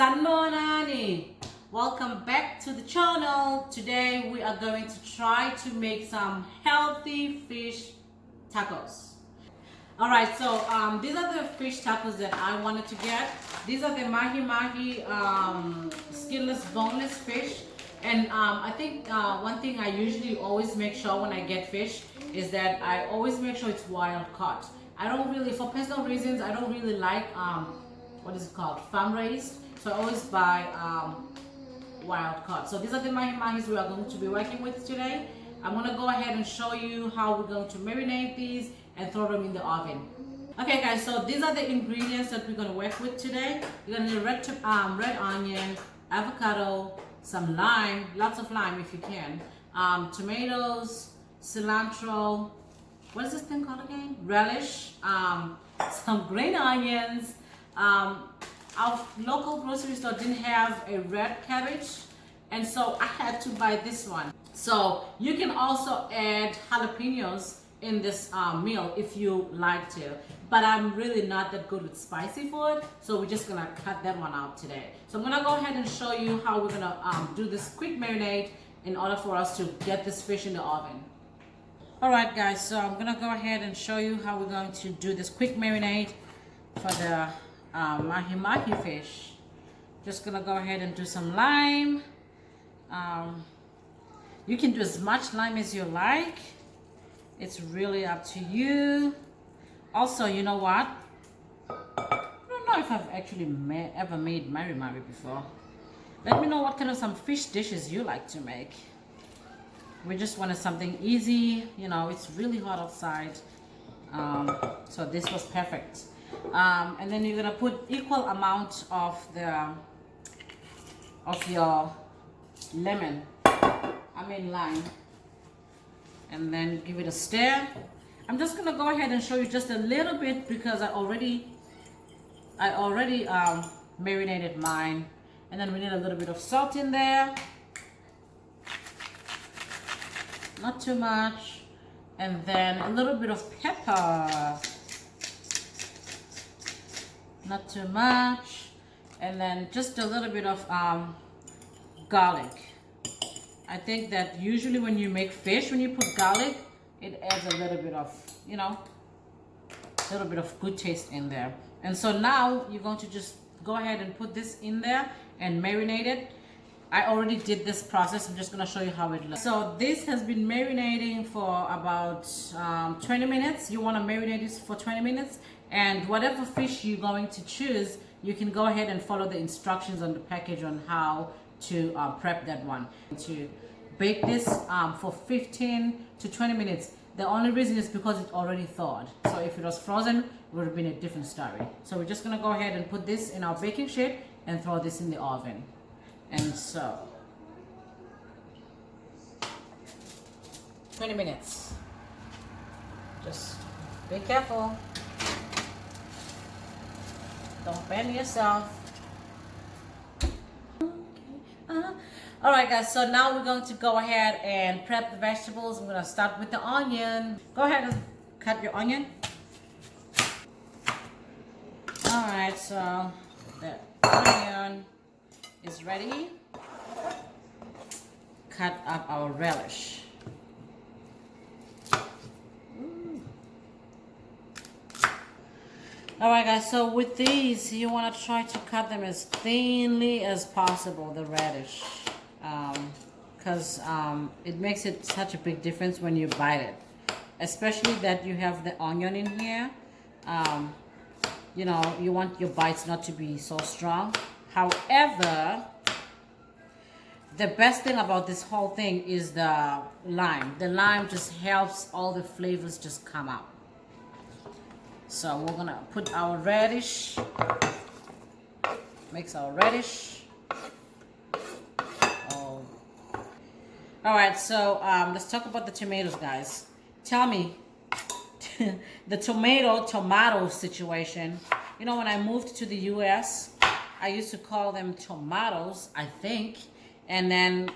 Sanonani, welcome back to the channel. Today we are going to try to make some healthy fish tacos. Alright, so these are the fish tacos that I wanted to get. These are the mahi skinless boneless fish. And I think one thing I usually always make sure when I get fish is that I always make sure it's wild caught. I don't really, for personal reasons, I don't really like what is it called, farm raised. So I always buy wild caught. So these are the mahi we are going to be working with today. I'm going to go ahead and show you how we're going to marinate these and throw them in the oven. Okay guys, so these are the ingredients that we're going to work with today. You're going to need red onion, avocado, some lime, lots of lime if you can, tomatoes, cilantro, what is this thing called again? Relish, some green onions. Our local grocery store didn't have a red cabbage, and so I had to buy this one. So you can also add jalapenos in this meal if you like to, but I'm really not that good with spicy food, so we're just gonna cut that one out today. So I'm gonna go ahead and show you how we're gonna do this quick marinade in order for us to get this fish in the oven. Alright guys, so I'm gonna go ahead and show you how we're going to do this quick marinade for the mahi fish. Just gonna go ahead and do some lime. You can do as much lime as you like. It's really up to you. Also, you know what? I don't know if I've actually ever made mari before. Let me know what kind of some fish dishes you like to make. We just wanted something easy. You know, it's really hot outside. So this was perfect. And then you're gonna put equal amount of your lemon. Lime. And then give it a stir. I'm just gonna go ahead and show you just a little bit because I already marinated mine. And then we need a little bit of salt in there. Not too much. And then a little bit of pepper. Not too much. And then just a little bit of garlic. I think that usually when you make fish, when you put garlic, it adds a little bit of, you know, a little bit of good taste in there. And so now you're going to just go ahead and put this in there and marinate it. I already did this process. I'm just going to show you how it looks. So this has been marinating for about 20 minutes. You want to marinate this for 20 minutes. And whatever fish you're going to choose, you can go ahead and follow the instructions on the package on how to prep that one. To bake this for 15 to 20 minutes. The only reason is because it's already thawed. So if it was frozen, it would have been a different story. So we're just going to go ahead and put this in our baking sheet and throw this in the oven. And so 20 minutes. Just be careful. Don't burn yourself. Alright guys, so now we're going to go ahead and prep the vegetables. I'm going to start with the onion. Go ahead and cut your onion. Alright, so the onion is ready. Cut up our relish. Alright guys, so with these, you want to try to cut them as thinly as possible, the radish. Because it makes it such a big difference when you bite it. Especially that you have the onion in here. You know, you want your bites not to be so strong. However, the best thing about this whole thing is the lime. The lime just helps all the flavors just come out. So we're gonna put our radish, mix our radish. Oh. All right, so let's talk about the tomatoes, guys. Tell me, the tomato situation. You know, when I moved to the US, I used to call them tomatoes, I think. And then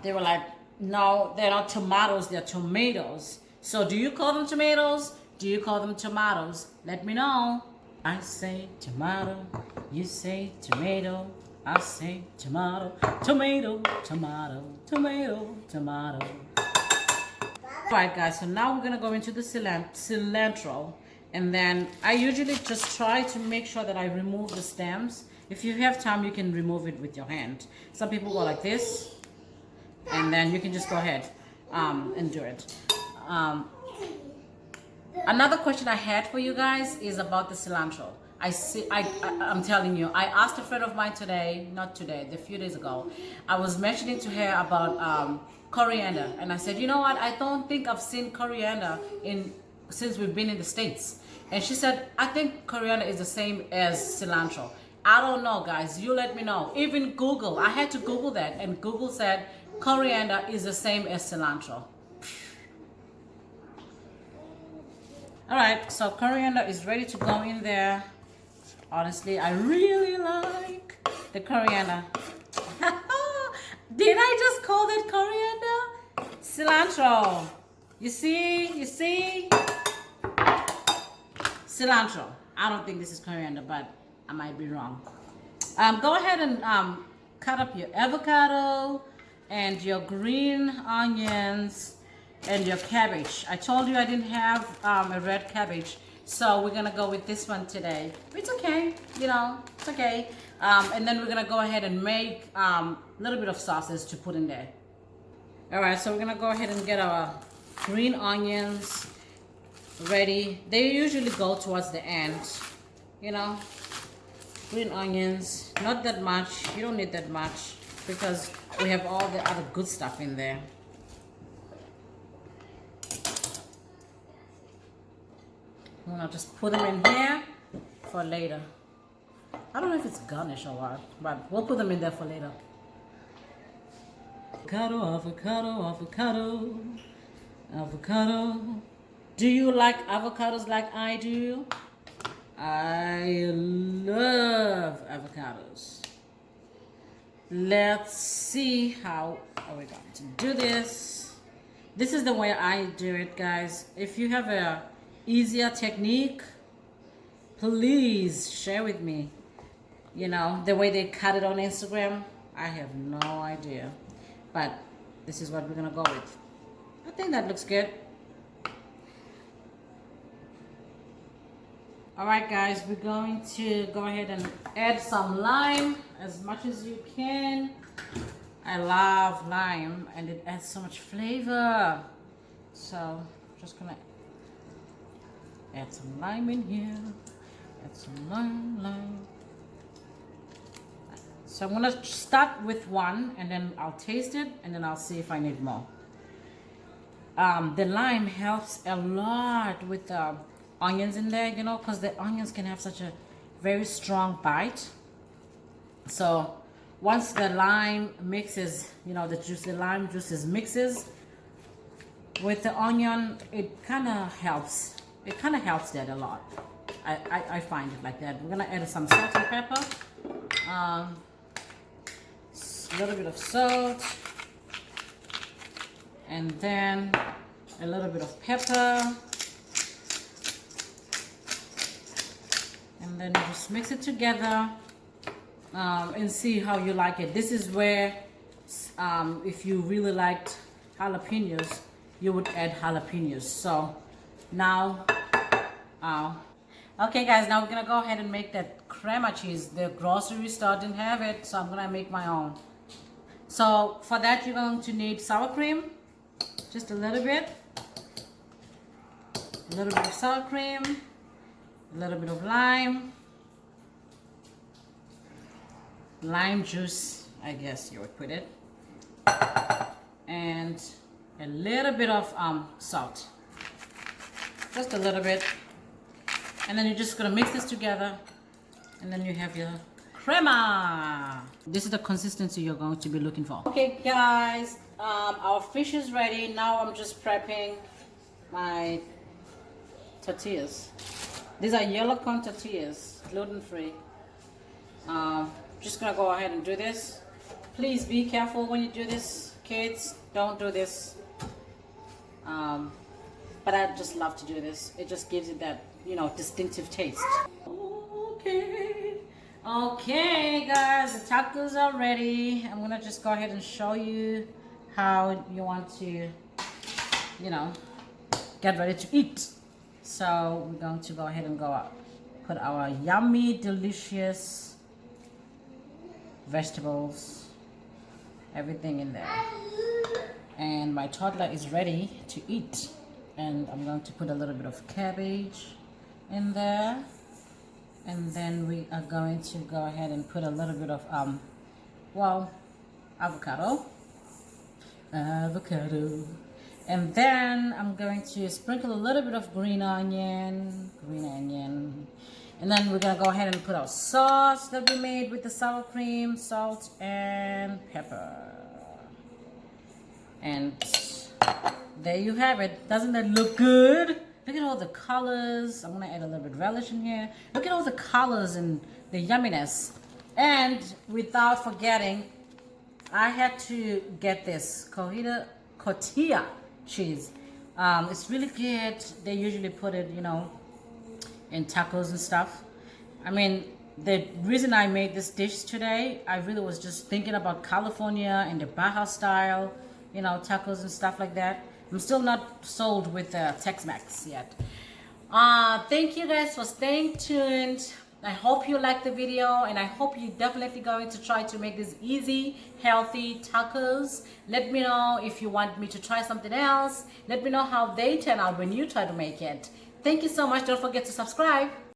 they were like, no, they're not tomatoes, they're tomatoes. So do you call them tomatoes? Do you call them tomatoes? Let me know. I say tomato, you say tomato, I say tomato, tomato, tomato, tomato, tomato. Alright guys, so now we're gonna go into the cilantro, and then I usually just try to make sure that I remove the stems. If you have time, you can remove it with your hand. Some people go like this, and then you can just go ahead and do it. Another question I had for you guys is about the cilantro. I'm telling you, I asked a friend of mine today, not today, a few days ago. I was mentioning to her about coriander, and I said, you know what? I don't think I've seen coriander since we've been in the States. And she said, I think coriander is the same as cilantro. I don't know, guys. You let me know. Even Google, I had to Google that, and Google said coriander is the same as cilantro. All right, so coriander is ready to go in there. Honestly, I really like the coriander. Did I just call that coriander? Cilantro. You see? Cilantro. I don't think this is coriander, but I might be wrong. Go ahead and cut up your avocado and your green onions and your cabbage. I told you I didn't have a red cabbage, so we're gonna go with this one today. It's okay, it's okay. And then we're gonna go ahead and make a little bit of sauces to put in there. All right, so we're gonna go ahead and get our green onions ready. They usually go towards the end, green onions, not that much. You don't need that much because we have all the other good stuff in there. I'm gonna just put them in here for later. I don't know if it's garnish or what, but we'll put them in there for later. Avocado, avocado, avocado, avocado. Do you like avocados like I do? I love avocados. Let's see how are we going to do this. This is the way I do it, guys. If you have a easier technique, please share with me. The way they cut it on Instagram, I have no idea. But this is what we're gonna go with. I think that looks good. All right, guys, we're going to go ahead and add some lime as much as you can. I love lime and it adds so much flavor. So just gonna add some lime in here. Add some lime. So I'm gonna start with one and then I'll taste it and then I'll see if I need more. The lime helps a lot with onions in there, because the onions can have such a very strong bite. So once the lime mixes, the lime juices mixes with the onion, it kind of helps. It kind of helps that a lot. I find it like that. We're gonna add some salt and pepper. A little bit of salt, and then a little bit of pepper, and then you just mix it together and see how you like it. This is where if you really liked jalapenos, you would add jalapenos. So now okay guys, now we're gonna go ahead and make that crema cheese. The grocery store didn't have it, so I'm gonna make my own. So for that, you're going to need sour cream, just a little bit of sour cream, a little bit of lime juice, I guess you would put it, and a little bit of salt, just a little bit, and then you're just gonna mix this together, and then you have your crema. This is the consistency you're going to be looking for. Okay guys, our fish is ready. Now I'm just prepping my tortillas. These are yellow corn tortillas, gluten-free. Just gonna go ahead and do this. Please be careful when you do this, kids. Don't do this. But I just love to do this. It just gives it that, distinctive taste. Okay, guys, the tacos are ready. I'm gonna just go ahead and show you how you want to, you know, get ready to eat. So we're going to go ahead and put our yummy, delicious vegetables, everything in there. And my toddler is ready to eat. And I'm going to put a little bit of cabbage in there. And then we are going to go ahead and put a little bit of, avocado. And then I'm going to sprinkle a little bit of green onion. And then we're gonna go ahead and put our sauce that we made with the sour cream, salt, and pepper. And there you have it. Doesn't that look good? Look at all the colors. I'm gonna add a little bit of relish in here. Look at all the colors and the yumminess. And without forgetting, I had to get this cotija cheese. It's really good. They usually put it, in tacos and stuff. I mean, the reason I made this dish today, I really was just thinking about California and the Baja style, tacos and stuff like that. I'm still not sold with Tex-Mex yet. Thank you guys for staying tuned. I hope you liked the video, and I hope you're definitely going to try to make these easy, healthy tacos. Let me know if you want me to try something else. Let me know how they turn out when you try to make it. Thank you so much. Don't forget to subscribe.